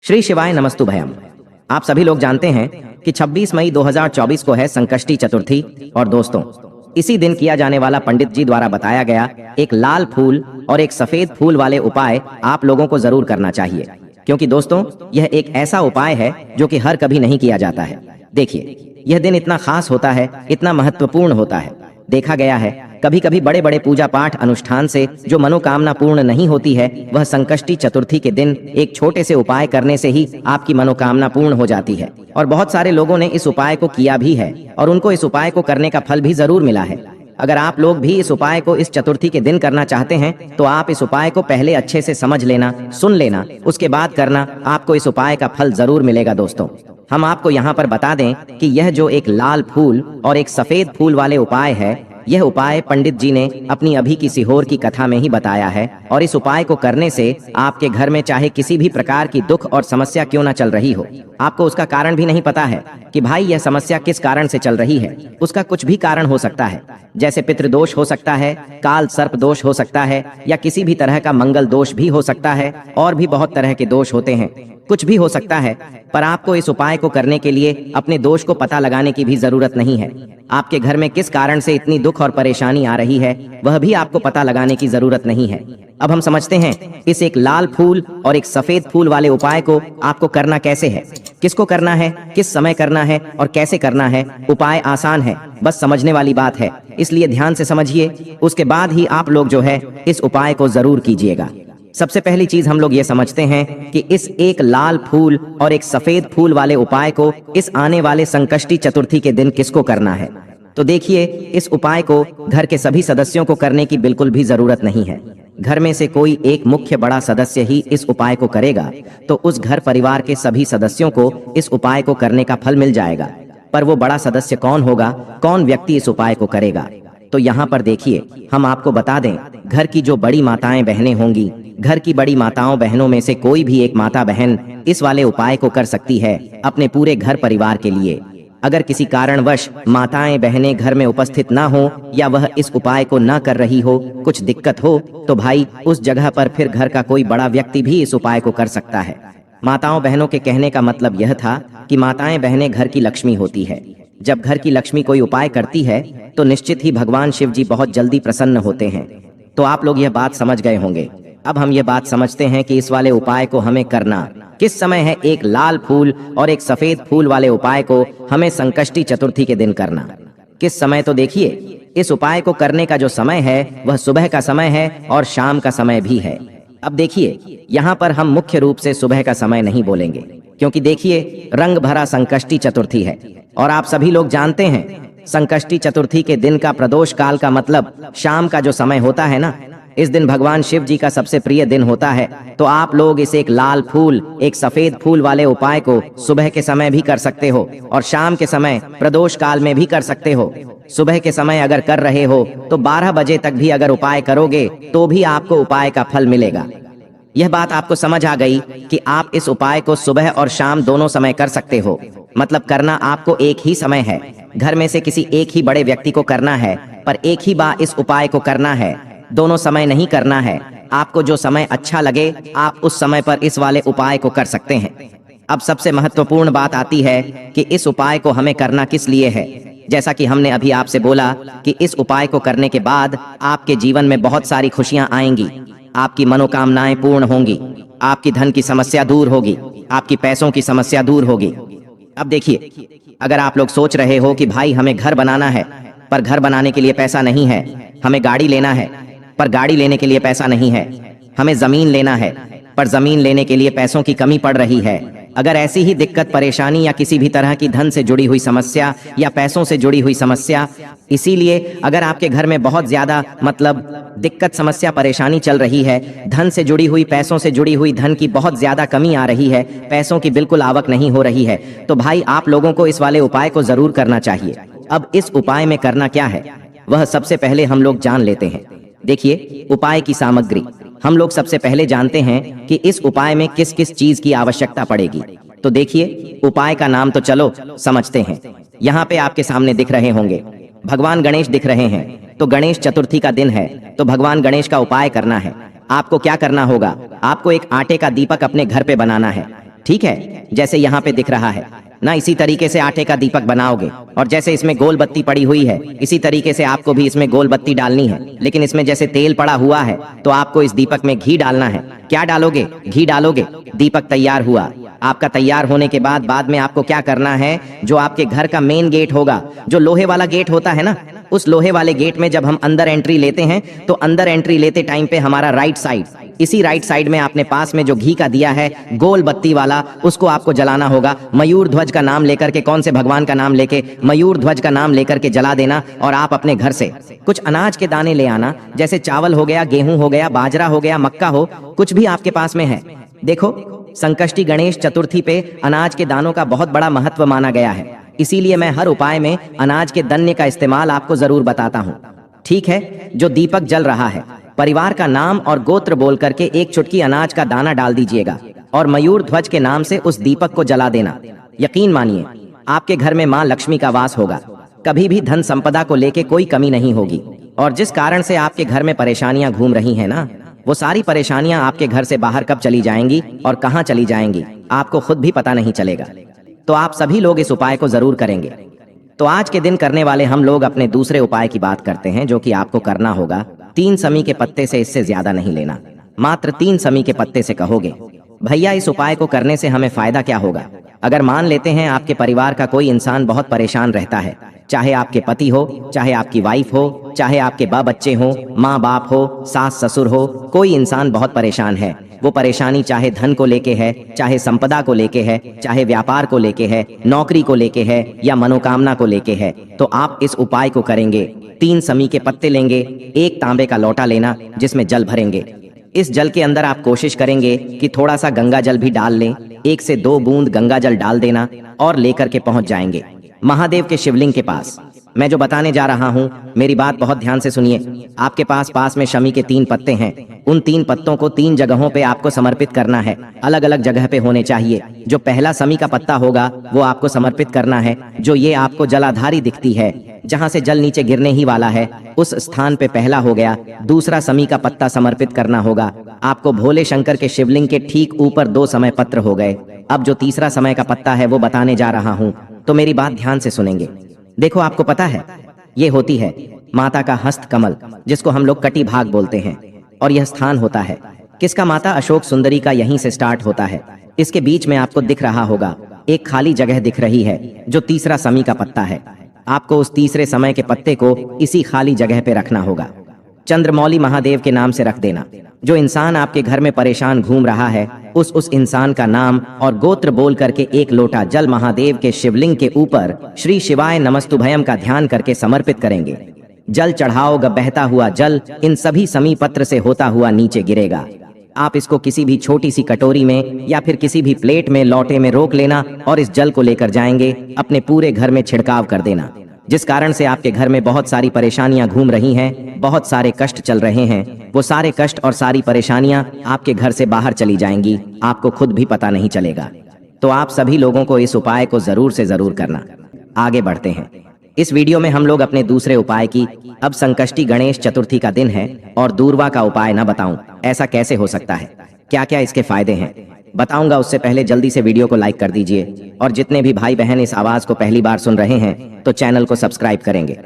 श्री शिवाय नमस्तु भयम। आप सभी लोग जानते हैं कि 26 मई 2024 को है संकष्टी चतुर्थी। और दोस्तों, इसी दिन किया जाने वाला पंडित जी द्वारा बताया गया एक लाल फूल और एक सफेद फूल वाले उपाय आप लोगों को जरूर करना चाहिए, क्योंकि दोस्तों यह एक ऐसा उपाय है जो कि हर कभी नहीं किया जाता है। देखिए, यह दिन इतना खास होता है, इतना महत्वपूर्ण होता है। देखा गया है कभी कभी बड़े बड़े पूजा पाठ अनुष्ठान से जो मनोकामना पूर्ण नहीं होती है, वह संकष्टी चतुर्थी के दिन एक छोटे से उपाय करने से ही आपकी मनोकामना पूर्ण हो जाती है। और बहुत सारे लोगों ने इस उपाय को किया भी है और उनको इस उपाय को करने का फल भी जरूर मिला है। अगर आप लोग भी इस उपाय को इस चतुर्थी के दिन करना चाहते हैं तो आप इस उपाय को पहले अच्छे से समझ लेना, सुन लेना, उसके बाद करना। आपको इस उपाय का फल जरूर मिलेगा। दोस्तों, हम आपको यहाँ पर बता दें कि यह जो एक लाल फूल और एक सफेद फूल वाले उपाय है, यह उपाय पंडित जी ने अपनी अभी की सीहोर की कथा में ही बताया है। और इस उपाय को करने से आपके घर में चाहे किसी भी प्रकार की दुख और समस्या क्यों ना चल रही हो, आपको उसका कारण भी नहीं पता है कि भाई यह समस्या किस कारण से चल रही है। उसका कुछ भी कारण हो सकता है, जैसे पितृदोष हो सकता है, काल सर्प दोष हो सकता है, या किसी भी तरह का मंगल दोष भी हो सकता है। और भी बहुत तरह के दोष होते हैं, कुछ भी हो सकता है। पर आपको इस उपाय को करने के लिए अपने दोष को पता लगाने की भी जरूरत नहीं है। आपके घर में किस कारण से इतनी दुख और परेशानी आ रही है, वह भी आपको पता लगाने की जरूरत नहीं है। अब हम समझते हैं इस एक लाल फूल और एक सफेद फूल वाले उपाय को आपको करना कैसे है, किसको करना है, किस समय करना है और कैसे करना है। उपाय आसान है, बस समझने वाली बात है, इसलिए ध्यान से समझिए। उसके बाद ही आप लोग जो है इस उपाय को जरूर कीजिएगा। सबसे पहली चीज हम लोग ये समझते हैं कि इस एक लाल फूल और एक सफेद फूल वाले उपाय को इस आने वाले संकष्टी चतुर्थी के दिन किसको करना है। तो देखिए, इस उपाय को घर के सभी सदस्यों को करने की बिल्कुल भी जरूरत नहीं है। घर में से कोई एक मुख्य बड़ा सदस्य ही इस उपाय को करेगा तो उस घर परिवार के सभी सदस्यों को इस उपाय को करने का फल मिल जाएगा। पर वो बड़ा सदस्य कौन होगा, कौन व्यक्ति इस उपाय को करेगा, तो यहाँ पर देखिए हम आपको बता दें, घर की जो बड़ी माताएं बहनें होंगी, घर की बड़ी माताओं बहनों में से कोई भी एक माता बहन इस वाले उपाय को कर सकती है अपने पूरे घर परिवार के लिए। अगर किसी कारणवश माताएं बहनें घर में उपस्थित ना हो या वह इस उपाय को ना कर रही हो, कुछ दिक्कत हो, तो भाई उस जगह पर फिर घर का कोई बड़ा व्यक्ति भी इस उपाय को कर सकता है। माताओं बहनों के कहने का मतलब यह था कि माताएं बहनें घर की लक्ष्मी होती है। जब घर की लक्ष्मी कोई उपाय करती है तो निश्चित ही भगवान शिव जी बहुत जल्दी प्रसन्न होते हैं। तो आप लोग यह बात समझ गए होंगे। अब हम ये बात समझते हैं कि इस वाले उपाय को हमें करना किस समय है। एक लाल फूल और एक सफेद फूल वाले उपाय को हमें संकष्टी चतुर्थी के दिन करना किस समय। तो देखिए, इस उपाय को करने का जो समय है वह सुबह का समय है और शाम का समय भी है। अब देखिए, यहाँ पर हम मुख्य रूप से सुबह का समय नहीं बोलेंगे, क्योंकि देखिए रंग भरा संकष्टी चतुर्थी है और आप सभी लोग जानते हैं संकष्टी चतुर्थी के दिन का प्रदोष काल का मतलब शाम का जो समय होता है ना, इस दिन भगवान शिव जी का सबसे प्रिय दिन होता है। तो आप लोग इस एक लाल फूल एक सफेद फूल वाले उपाय को सुबह के समय भी कर सकते हो और शाम के समय प्रदोष काल में भी कर सकते हो। सुबह के समय अगर कर रहे हो तो 12 बजे तक भी अगर उपाय करोगे तो भी आपको उपाय का फल मिलेगा। यह बात आपको समझ आ गई कि आप इस उपाय को सुबह और शाम दोनों समय कर सकते हो। मतलब करना आपको एक ही समय है, घर में से किसी एक ही बड़े व्यक्ति को करना है, पर एक ही बार इस उपाय को करना है, दोनों समय नहीं करना है। आपको जो समय अच्छा लगे आप उस समय पर इस वाले उपाय को कर सकते हैं। अब सबसे महत्वपूर्ण बात आती है कि इस उपाय को हमें करना किस लिए है। जैसा कि हमने अभी आपसे बोला कि इस उपाय को करने के बाद आपके जीवन में बहुत सारी खुशियां आएंगी, आपकी मनोकामनाएं पूर्ण होंगी, आपकी धन की समस्या दूर होगी, आपकी पैसों की समस्या दूर होगी। अब देखिए, अगर आप लोग सोच रहे हो कि भाई हमें घर बनाना है पर घर बनाने के लिए पैसा नहीं है, हमें गाड़ी लेना है पर गाड़ी लेने के लिए पैसा नहीं है, हमें जमीन लेना है पर जमीन लेने के लिए पैसों की कमी पड़ रही है, अगर ऐसी ही दिक्कत परेशानी या किसी भी तरह की धन से जुड़ी हुई समस्या या पैसों से जुड़ी हुई समस्या, इसीलिए अगर आपके घर में बहुत ज्यादा मतलब दिक्कत समस्या परेशानी चल रही है, धन से जुड़ी हुई पैसों से जुड़ी हुई धन की बहुत ज्यादा कमी आ रही है, पैसों की बिल्कुल आवक नहीं हो रही है, तो भाई आप लोगों को इस वाले उपाय को जरूर करना चाहिए। अब इस उपाय में करना क्या है वह सबसे पहले हम लोग जान लेते हैं। देखिए, उपाय की सामग्री हम लोग सबसे पहले जानते हैं कि इस उपाय में किस किस चीज की आवश्यकता पड़ेगी। तो देखिए, उपाय का नाम तो चलो समझते हैं। यहाँ पे आपके सामने दिख रहे होंगे भगवान गणेश दिख रहे हैं। तो गणेश चतुर्थी का दिन है तो भगवान गणेश का उपाय करना है। आपको क्या करना होगा, आपको एक आटे का दीपक अपने घर पे बनाना है। ठीक है, जैसे यहाँ पे दिख रहा है ना, इसी तरीके से आटे का दीपक बनाओगे। और जैसे इसमें गोल बत्ती पड़ी हुई है, इसी तरीके से आपको भी इसमें गोल बत्ती डालनी है। लेकिन इसमें जैसे तेल पड़ा हुआ है, तो आपको इस दीपक में घी डालना है। क्या डालोगे? घी डालोगे। दीपक तैयार हुआ। आपका तैयार होने के बाद में आपको क्या करना है, जो आपके घर का मेन गेट होगा, जो लोहे वाला गेट होता है ना, उस लोहे वाले गेट में जब हम अंदर एंट्री लेते हैं, तो अंदर एंट्री लेते टाइम पे हमारा राइट साइड, इसी राइट साइड में आपने पास में जो घी का दिया है गोल बत्ती वाला, उसको आपको जलाना होगा। मयूर ध्वज का नाम लेकर के, कौन से भगवान का नाम लेके, मयूर ध्वज का नाम लेकर के जला देना। और आप अपने घर से कुछ अनाज के दाने ले आना, जैसे चावल हो गया, गेहूं हो गया, बाजरा हो गया, मक्का हो, कुछ भी आपके पास में है। देखो, संकष्टी गणेश चतुर्थी पे अनाज के दानों का बहुत बड़ा महत्व माना गया है, इसीलिए मैं हर उपाय में अनाज के दन्य का इस्तेमाल आपको जरूर बताता हूँ। ठीक है, जो दीपक जल रहा है, परिवार का नाम और गोत्र बोल करके एक चुटकी अनाज का दाना डाल दीजिएगा और मयूर ध्वज के नाम से उस दीपक को जला देना। यकीन मानिए, आपके घर में माँ लक्ष्मी का वास होगा, कभी भी धन संपदा को लेके कोई कमी नहीं होगी। और जिस कारण से आपके घर में परेशानियां घूम रही हैं ना, वो सारी परेशानियां आपके घर से बाहर कब चली जाएंगी और कहां चली जाएंगी, आपको खुद भी पता नहीं चलेगा। तो आप सभी लोग इस उपाय को जरूर करेंगे। तो आज के दिन करने वाले हम लोग अपने दूसरे उपाय की बात करते हैं, जो कि आपको करना होगा 3 समी के पत्ते से, इससे ज्यादा नहीं लेना। मात्र 3 समी के पत्ते से कहोगे, भैया इस उपाय को करने से हमें फायदा क्या होगा? अगर मान लेते हैं आपके परिवार का कोई इंसान बहुत परेशान रहता है, चाहे आपके पति हो, चाहे आपकी वाइफ हो, चाहे आपके बच्चे हो, माँ बाप हो, सास ससुर हो, कोई इंसान बहुत परेशान है। वो परेशानी चाहे धन को लेके है, चाहे संपदा को लेके है, चाहे व्यापार को लेके है, नौकरी को लेके है, या मनोकामना को लेके है, तो आप इस उपाय को करेंगे। 3 समी के पत्ते लेंगे, 1 तांबे का लोटा लेना जिसमें जल भरेंगे। इस जल के अंदर आप कोशिश करेंगे कि थोड़ा सा गंगा जल भी डाल लें, 1 से 2 बूंद गंगा जल डाल देना और लेकर के पहुंच जाएंगे महादेव के शिवलिंग के पास। मैं जो बताने जा रहा हूं, मेरी बात बहुत ध्यान से सुनिए। आपके पास में शमी के 3 पत्ते हैं, उन 3 पत्तों को 3 जगहों पे आपको समर्पित करना है, अलग अलग जगह पे होने चाहिए। जो पहला समी का पत्ता होगा वो आपको समर्पित करना है, जो ये आपको जलाधारी दिखती है, जहां से जल नीचे गिरने ही वाला है, उस स्थान पे पहला हो गया। दूसरा समी का पत्ता समर्पित करना होगा आपको भोले शंकर के शिवलिंग के ठीक ऊपर 2 समय पत्र हो गए। अब जो तीसरा समय का पत्ता है वो बताने जा रहा हूँ, तो मेरी बात ध्यान से सुनेंगे। देखो, आपको पता है ये होती है माता का हस्त कमल, जिसको हम लोग कटी भाग बोलते हैं। और यह स्थान होता है किसका? माता अशोक सुंदरी का, यहीं से स्टार्ट होता है। इसके बीच में आपको दिख रहा होगा एक खाली जगह दिख रही है, जो तीसरा समी का पत्ता है। आपको उस तीसरे समय के पत्ते को इसी खाली जगह पे रखना होगा। चंद्रमौली महादेव के नाम से रख देना। जो इंसान आपके घर में परेशान घूम रहा है, उस इंसान का नाम और गोत्र बोल करके 1 लोटा जल महादेव के शिवलिंग के ऊपर श्री शिवाय नमस्तुभयम का ध्यान करके समर्पित करेंगे। जल चढ़ाओगे, बहता हुआ जल इन सभी समी पत्र से होता हुआ नीचे गिरेगा। आप इसको किसी भी छोटी सी कटोरी में या फिर किसी भी प्लेट में, लोटे में रोक लेना और इस जल को लेकर जाएंगे, अपने पूरे घर में छिड़काव कर देना। जिस कारण से आपके घर में बहुत सारी परेशानियां घूम रही हैं, बहुत सारे कष्ट चल रहे हैं, वो सारे कष्ट और सारी परेशानियां आपके घर से बाहर चली जाएंगी, आपको खुद भी पता नहीं चलेगा। तो आप सभी लोगों को इस उपाय को जरूर से जरूर करना। आगे बढ़ते हैं। इस वीडियो में हम लोग अपने दूसरे उपाय की, अब संकष्टी गणेश चतुर्थी का दिन है और दूरवा का उपाय ना बताऊं, ऐसा कैसे हो सकता है? क्या क्या इसके फायदे हैं बताऊंगा। उससे पहले जल्दी से वीडियो को लाइक कर दीजिए, और जितने भी भाई बहन इस आवाज को पहली बार सुन रहे हैं तो चैनल को सब्सक्राइब करेंगे।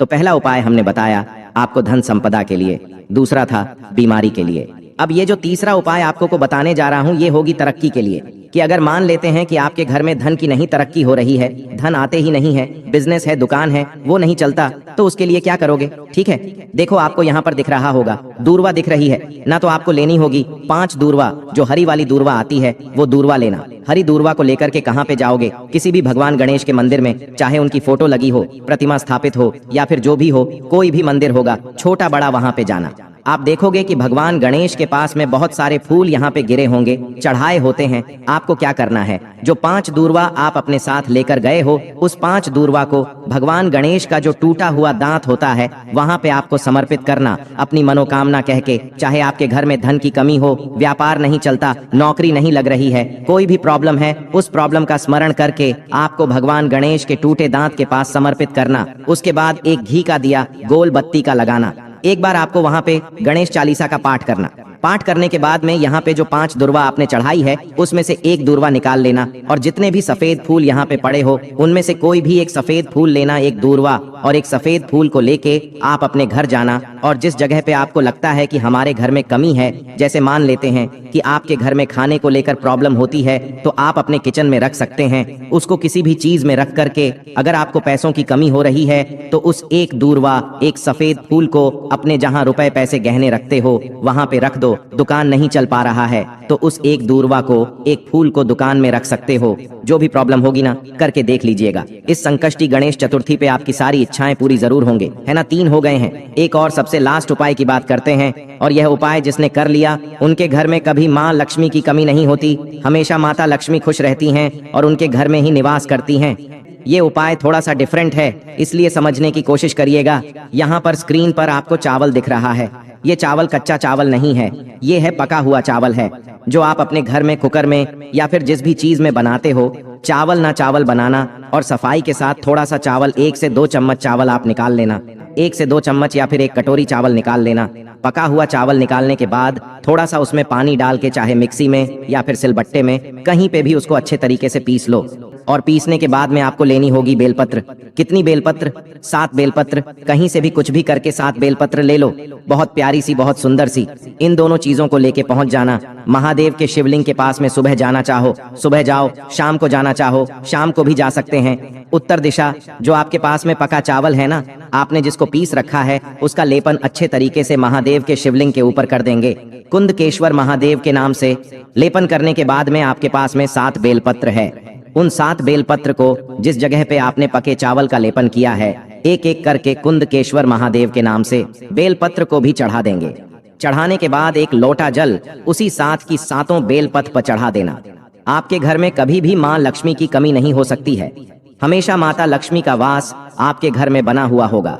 तो पहला उपाय हमने बताया आपको धन संपदा के लिए, दूसरा था बीमारी के लिए। अब ये जो तीसरा उपाय आपको को बताने जा रहा हूँ, ये होगी तरक्की के लिए। कि अगर मान लेते हैं कि आपके घर में धन की नहीं तरक्की हो रही है, धन आते ही नहीं है, बिजनेस है, दुकान है, वो नहीं चलता, तो उसके लिए क्या करोगे? ठीक है, देखो आपको यहाँ पर दिख रहा होगा दूरवा दिख रही है ना, तो आपको लेनी होगी 5 दूरवा। जो हरी वाली दूरवा आती है वो दूरवा लेना। हरी दूरवा को लेकर के कहाँ पे जाओगे? किसी भी भगवान गणेश के मंदिर में, चाहे उनकी फोटो लगी हो, प्रतिमा स्थापित हो, या फिर जो भी हो, कोई भी मंदिर होगा छोटा बड़ा, वहां पे जाना। आप देखोगे कि भगवान गणेश के पास में बहुत सारे फूल यहाँ पे गिरे होंगे, चढ़ाए होते हैं। आपको क्या करना है, जो 5 दूरवा आप अपने साथ लेकर गए हो, उस 5 दूरवा को भगवान गणेश का जो टूटा हुआ दांत होता है वहां पे आपको समर्पित करना, अपनी मनोकामना कह के। चाहे आपके घर में धन की कमी हो, व्यापार नहीं चलता, नौकरी नहीं लग रही है, कोई भी प्रॉब्लम है, उस प्रॉब्लम का स्मरण करके आपको भगवान गणेश के टूटे दांत के पास समर्पित करना। उसके बाद एक घी का दिया गोल बत्ती का लगाना। एक बार आपको वहां पे गणेश चालीसा का पाठ करना। पाठ करने के बाद में यहाँ पे जो 5 दूर्वा आपने चढ़ाई है उसमें से एक दूर्वा निकाल लेना और जितने भी सफेद फूल यहाँ पे पड़े हो उनमें से कोई भी एक सफेद फूल लेना, एक दूर्वा और एक सफेद फूल को लेके आप अपने घर जाना और जिस जगह पे आपको लगता है कि हमारे घर में कमी है, जैसे मान लेते हैं कि आपके घर में खाने को लेकर प्रॉब्लम होती है तो आप अपने किचन में रख सकते हैं, उसको किसी भी चीज में रख करके अगर आपको पैसों की कमी हो रही है तो उस एक दूर्वा, एक सफेद फूल को अपने जहां रुपए पैसे गहने रखते हो वहां पे रख दो। दुकान नहीं चल पा रहा है तो उस एक दूर्वा को, एक फूल को दुकान में रख सकते हो। जो भी प्रॉब्लम होगी ना, करके देख लीजिएगा। इस संकष्टी गणेश चतुर्थी पे आपकी सारी इच्छाएं पूरी जरूर होंगे, है ना। 3 हो गए हैं। एक और सबसे लास्ट उपाय की बात करते हैं और यह उपाय जिसने कर लिया उनके घर में कभी माँ लक्ष्मी की कमी नहीं होती, हमेशा माता लक्ष्मी खुश रहती हैं और उनके घर में ही निवास करती हैं। ये उपाय थोड़ा सा डिफरेंट है, इसलिए समझने की कोशिश करिएगा। यहाँ पर स्क्रीन पर आपको चावल दिख रहा है, ये चावल कच्चा चावल नहीं है, ये है पका हुआ चावल है जो आप अपने घर में कुकर में या फिर जिस भी चीज में बनाते हो। चावल ना चावल बनाना और सफाई के साथ थोड़ा सा चावल, 1 से 2 चम्मच चावल आप निकाल लेना, 1 से 2 चम्मच या फिर 1 कटोरी चावल निकाल लेना। पका हुआ चावल निकालने के बाद थोड़ा सा उसमें पानी डाल के, चाहे मिक्सी में या फिर सिलबट्टे में, कहीं पे भी उसको अच्छे तरीके से पीस लो। और पीसने के बाद में आपको लेनी होगी बेलपत्र। कितनी बेलपत्र? 7 बेलपत्र। कहीं से भी कुछ भी करके 7 बेलपत्र ले लो, बहुत प्यारी सी, बहुत सुंदर सी। इन दोनों चीजों को लेके पहुंच जाना महादेव के शिवलिंग के पास में। सुबह जाना चाहो सुबह जाओ, शाम को जाना चाहो शाम को भी जा सकते हैं। उत्तर दिशा जो आपके पास में पका चावल है ना, आपने जिसको पीस रखा है, उसका लेपन अच्छे तरीके से महादेव के शिवलिंग के ऊपर कर देंगे। कुंदकेश्वर महादेव के नाम से लेपन करने के बाद में आपके पास में 7 बेलपत्र है। उन 7 बेलपत्र को जिस जगह पे आपने पके चावल का लेपन किया है, एक एक करके कुंदकेश्वर महादेव के नाम से बेलपत्र को भी चढ़ा देंगे। चढ़ाने के बाद एक लोटा जल उसी 7 की 7 बेलपत्र पर चढ़ा देना। आपके घर में कभी भी माँ लक्ष्मी की कमी नहीं हो सकती है, हमेशा माता लक्ष्मी का वास आपके घर में बना हुआ होगा।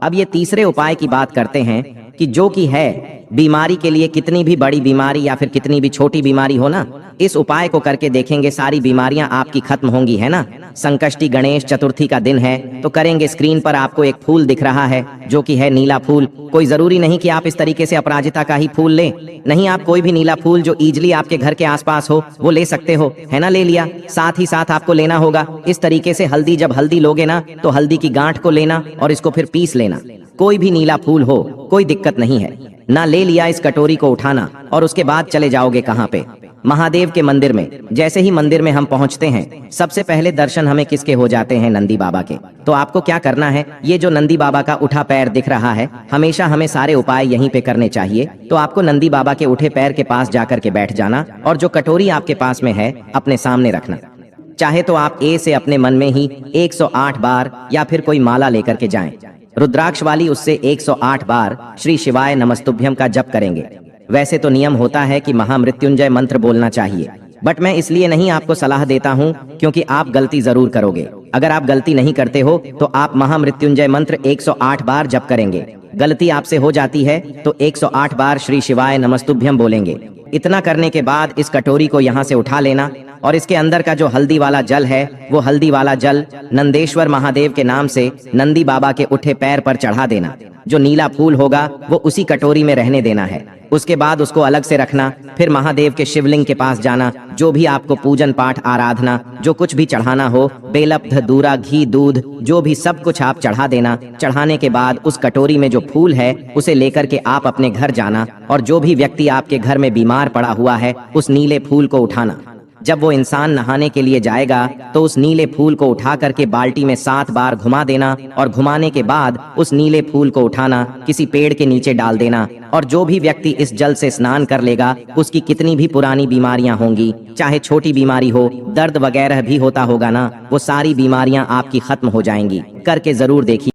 अब ये तीसरे उपाय की बात करते हैं कि जो कि है बीमारी के लिए, कितनी भी बड़ी बीमारी या फिर कितनी भी छोटी बीमारी हो ना, इस उपाय को करके देखेंगे सारी बीमारियां आपकी खत्म होंगी, है ना। संकष्टी गणेश चतुर्थी का दिन है तो करेंगे। स्क्रीन पर आपको एक फूल दिख रहा है जो कि है नीला फूल। कोई जरूरी नहीं कि आप इस तरीके से अपराजिता का ही फूल लें, नहीं, आप कोई भी नीला फूल जो इजीली आपके घर के आसपास हो वो ले सकते हो, है ना। ले लिया। साथ ही साथ आपको लेना होगा इस तरीके से हल्दी। जब हल्दी लोगे ना तो हल्दी की गांठ को लेना और इसको फिर पीस लेना। कोई भी नीला फूल हो, कोई दिक्कत नहीं है ना। ले लिया, इस कटोरी को उठाना और उसके बाद चले जाओगे कहाँ पे? महादेव के मंदिर में। जैसे ही मंदिर में हम पहुंचते हैं, सबसे पहले दर्शन हमें किसके हो जाते हैं? नंदी बाबा के। तो आपको क्या करना है, ये जो नंदी बाबा का उठा पैर दिख रहा है, हमेशा हमें सारे उपाय यहीं पे करने चाहिए। तो आपको नंदी बाबा के उठे पैर के पास जाकर के बैठ जाना और जो कटोरी आपके पास में है अपने सामने रखना। चाहे तो आप ए से अपने मन में ही 108 बार या फिर कोई माला लेकर के जाएं। रुद्राक्ष वाली उससे 108 बार श्री शिवाय नमस्तुभ्यम का जप करेंगे। वैसे तो नियम होता है कि महामृत्युंजय मंत्र बोलना चाहिए, बट मैं इसलिए नहीं आपको सलाह देता हूं क्योंकि आप गलती जरूर करोगे। अगर आप गलती नहीं करते हो तो आप महामृत्युंजय मंत्र 108 बार जप करेंगे। गलती आपसे हो जाती है तो 108 बार श्री शिवाय नमस्तुभ्यम बोलेंगे। इतना करने के बाद इस कटोरी को यहाँ से उठा लेना और इसके अंदर का जो हल्दी वाला जल है, वो हल्दी वाला जल नंदेश्वर महादेव के नाम से नंदी बाबा के उठे पैर पर चढ़ा देना। जो नीला फूल होगा वो उसी कटोरी में रहने देना है। उसके बाद उसको अलग से रखना। फिर महादेव के शिवलिंग के पास जाना। जो भी आपको पूजन पाठ आराधना जो कुछ भी चढ़ाना हो, बेलपथ, दूरा, घी, दूध, जो भी सब कुछ आप चढ़ा देना। चढ़ाने के बाद उस कटोरी में जो फूल है उसे लेकर के आप अपने घर जाना और जो भी व्यक्ति आपके घर में बीमार पड़ा हुआ है उस नीले फूल को उठाना। जब वो इंसान नहाने के लिए जाएगा तो उस नीले फूल को उठा करके बाल्टी में 7 बार घुमा देना और घुमाने के बाद उस नीले फूल को उठाना, किसी पेड़ के नीचे डाल देना। और जो भी व्यक्ति इस जल से स्नान कर लेगा उसकी कितनी भी पुरानी बीमारियां होंगी, चाहे छोटी बीमारी हो, दर्द वगैरह भी होता होगा ना, वो सारी बीमारियां आपकी खत्म हो जाएंगी। करके जरूर देखिए।